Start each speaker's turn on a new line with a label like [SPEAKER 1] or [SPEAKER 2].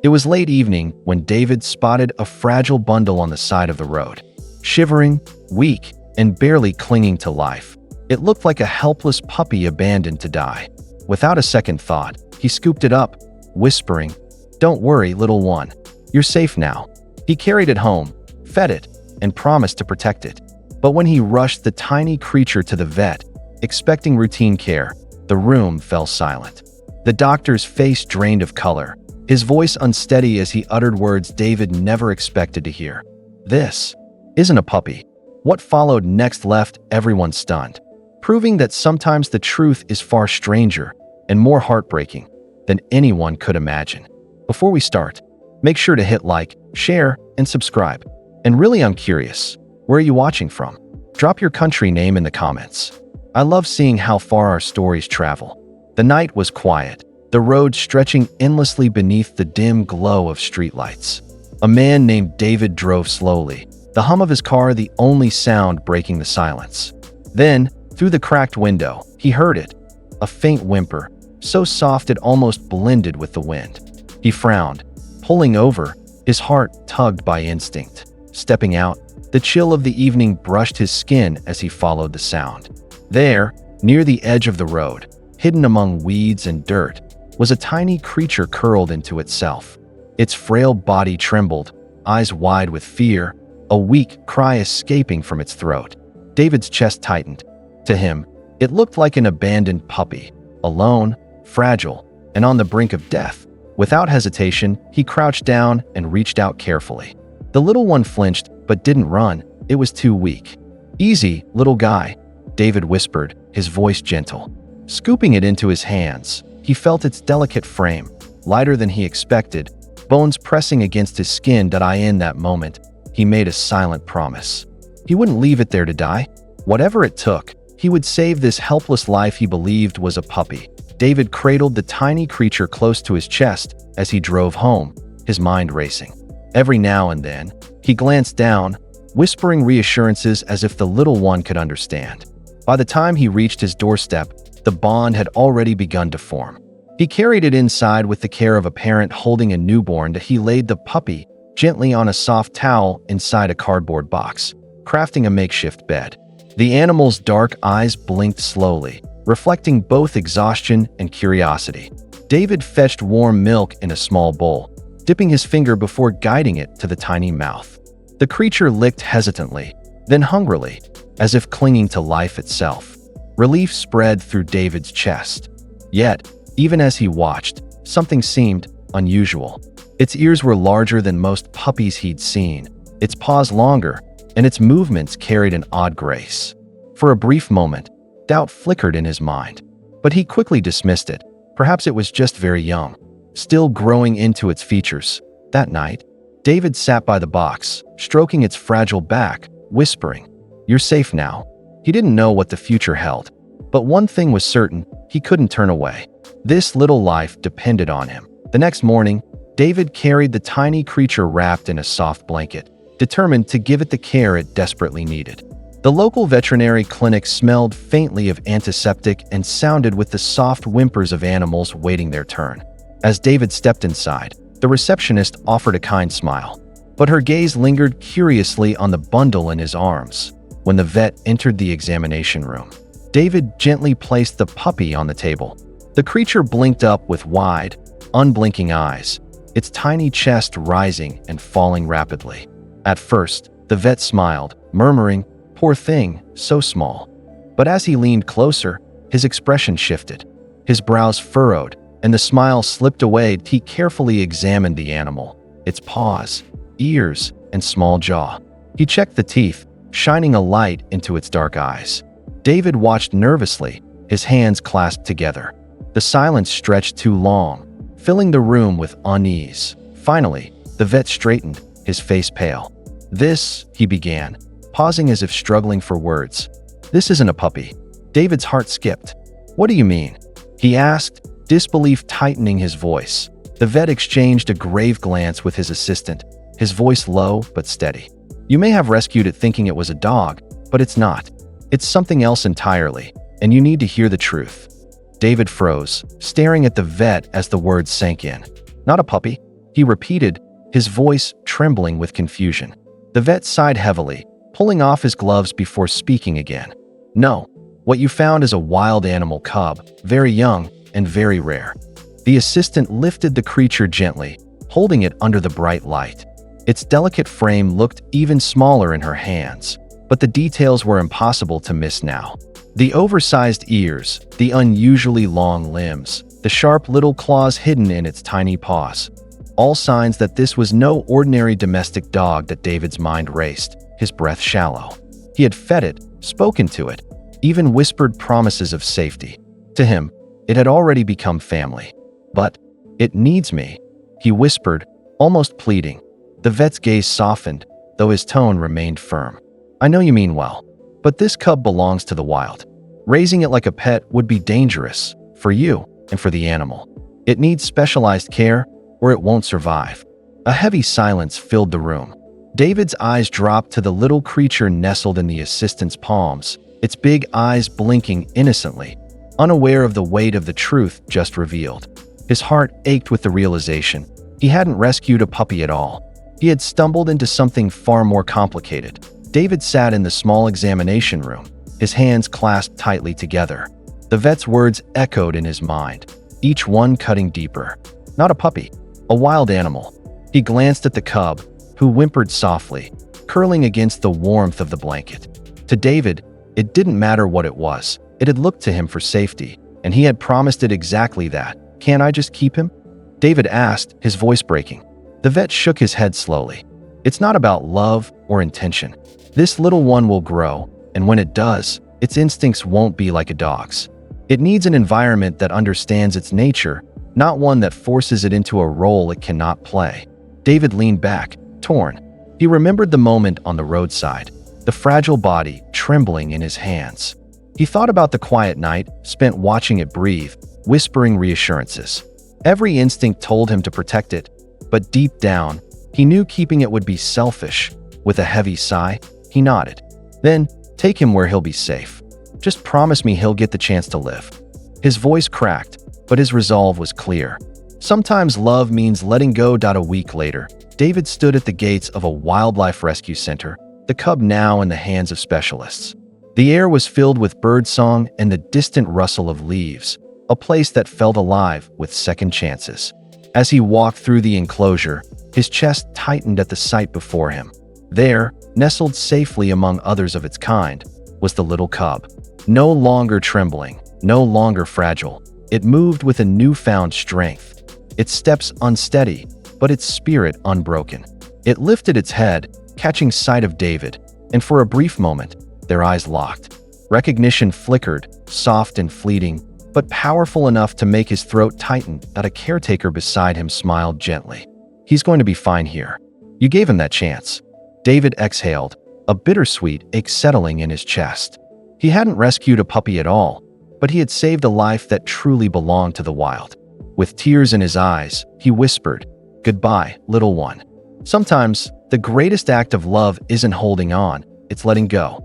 [SPEAKER 1] It was late evening when David spotted a fragile bundle on the side of the road. Shivering, weak, and barely clinging to life, it looked like a helpless puppy abandoned to die. Without a second thought, he scooped it up, whispering, "Don't worry, little one. You're safe now." He carried it home, fed it, and promised to protect it. But when he rushed the tiny creature to the vet, expecting routine care, the room fell silent. The doctor's face drained of color, his voice unsteady as he uttered words David never expected to hear. "This isn't a puppy." What followed next left everyone stunned, proving that sometimes the truth is far stranger and more heartbreaking than anyone could imagine. Before we start, make sure to hit like, share, and subscribe. And really, I'm curious, where are you watching from? Drop your country name in the comments. I love seeing how far our stories travel. The night was quiet, the road stretching endlessly beneath the dim glow of streetlights. A man named David drove slowly, the hum of his car the only sound breaking the silence. Then, through the cracked window, he heard it, a faint whimper, so soft it almost blended with the wind. He frowned, pulling over, his heart tugged by instinct. Stepping out, the chill of the evening brushed his skin as he followed the sound. There, near the edge of the road, hidden among weeds and dirt, was a tiny creature curled into itself. Its frail body trembled, eyes wide with fear, a weak cry escaping from its throat. David's chest tightened. To him, it looked like an abandoned puppy, alone, fragile, and on the brink of death. Without hesitation, he crouched down and reached out carefully. The little one flinched, but didn't run. It was too weak. "Easy, little guy," David whispered, his voice gentle. Scooping it into his hands, he felt its delicate frame, lighter than he expected, bones pressing against his skin. In that moment, he made a silent promise. He wouldn't leave it there to die. Whatever it took, he would save this helpless life he believed was a puppy. David cradled the tiny creature close to his chest as he drove home, his mind racing. Every now and then, he glanced down, whispering reassurances as if the little one could understand. By the time he reached his doorstep, the bond had already begun to form. He carried it inside with the care of a parent holding a newborn. He laid the puppy gently on a soft towel inside a cardboard box, crafting a makeshift bed. The animal's dark eyes blinked slowly, reflecting both exhaustion and curiosity. David fetched warm milk in a small bowl, dipping his finger before guiding it to the tiny mouth. The creature licked hesitantly, then hungrily, as if clinging to life itself. Relief spread through David's chest. Yet, even as he watched, something seemed unusual. Its ears were larger than most puppies he'd seen, its paws longer, and its movements carried an odd grace. For a brief moment, doubt flickered in his mind, but he quickly dismissed it. Perhaps it was just very young, still growing into its features. That night, David sat by the box, stroking its fragile back, whispering, "You're safe now." He didn't know what the future held, but one thing was certain, he couldn't turn away. This little life depended on him. The next morning, David carried the tiny creature wrapped in a soft blanket, determined to give it the care it desperately needed. The local veterinary clinic smelled faintly of antiseptic and sounded with the soft whimpers of animals waiting their turn. As David stepped inside, the receptionist offered a kind smile, but her gaze lingered curiously on the bundle in his arms. When the vet entered the examination room, David gently placed the puppy on the table. The creature blinked up with wide, unblinking eyes, its tiny chest rising and falling rapidly. At first, the vet smiled, murmuring, "Poor thing, so small." But as he leaned closer, his expression shifted. His brows furrowed, and the smile slipped away. He carefully examined the animal, its paws, ears, and small jaw. He checked the teeth, shining a light into its dark eyes. David watched nervously, his hands clasped together. The silence stretched too long, filling the room with unease. Finally, the vet straightened, his face pale. "This," he began, pausing as if struggling for words. "This isn't a puppy." David's heart skipped. "What do you mean?" he asked, disbelief tightening his voice. The vet exchanged a grave glance with his assistant, his voice low but steady. "You may have rescued it thinking it was a dog, but it's not. It's something else entirely, and you need to hear the truth." David froze, staring at the vet as the words sank in. "Not a puppy?" he repeated, his voice trembling with confusion. The vet sighed heavily, pulling off his gloves before speaking again. No, what you found is a wild animal cub, very young and very rare. The assistant lifted the creature gently, holding it under the bright light. Its delicate frame looked even smaller in her hands, but the details were impossible to miss now. The oversized ears, the unusually long limbs, the sharp little claws hidden in its tiny paws. All signs that this was no ordinary domestic dog. That David's mind raced, his breath shallow. He had fed it, spoken to it, even whispered promises of safety. To him, it had already become family. But, "It needs me," he whispered, almost pleading. The vet's gaze softened, though his tone remained firm. "I know you mean well, but this cub belongs to the wild. Raising it like a pet would be dangerous, for you and for the animal. It needs specialized care, or it won't survive." A heavy silence filled the room. David's eyes dropped to the little creature nestled in the assistant's palms, its big eyes blinking innocently, unaware of the weight of the truth just revealed. His heart ached with the realization. He hadn't rescued a puppy at all. He had stumbled into something far more complicated. David sat in the small examination room, his hands clasped tightly together. The vet's words echoed in his mind, each one cutting deeper. Not a puppy, a wild animal. He glanced at the cub, who whimpered softly, curling against the warmth of the blanket. To David, it didn't matter what it was. It had looked to him for safety, and he had promised it exactly that. "Can't I just keep him?" David asked, his voice breaking. The vet shook his head slowly. "It's not about love or intention. This little one will grow, and when it does, its instincts won't be like a dog's. It needs an environment that understands its nature, not one that forces it into a role it cannot play." David leaned back, torn. He remembered the moment on the roadside, the fragile body trembling in his hands. He thought about the quiet night spent watching it breathe, whispering reassurances. Every instinct told him to protect it, but deep down, he knew keeping it would be selfish. With a heavy sigh, he nodded. "Then, take him where he'll be safe. Just promise me he'll get the chance to live." His voice cracked, but his resolve was clear. Sometimes love means letting go. A week later, David stood at the gates of a wildlife rescue center, the cub now in the hands of specialists. The air was filled with birdsong and the distant rustle of leaves, a place that felt alive with second chances. As he walked through the enclosure, his chest tightened at the sight before him. There, nestled safely among others of its kind, was the little cub. No longer trembling, no longer fragile, it moved with a newfound strength. Its steps unsteady, but its spirit unbroken. It lifted its head, catching sight of David, and for a brief moment, their eyes locked. Recognition flickered, soft and fleeting, but powerful enough to make his throat tighten. That a caretaker beside him smiled gently. "He's going to be fine here. You gave him that chance." David exhaled, a bittersweet ache settling in his chest. He hadn't rescued a puppy at all, but he had saved a life that truly belonged to the wild. With tears in his eyes, he whispered, "Goodbye, little one." Sometimes, the greatest act of love isn't holding on, it's letting go.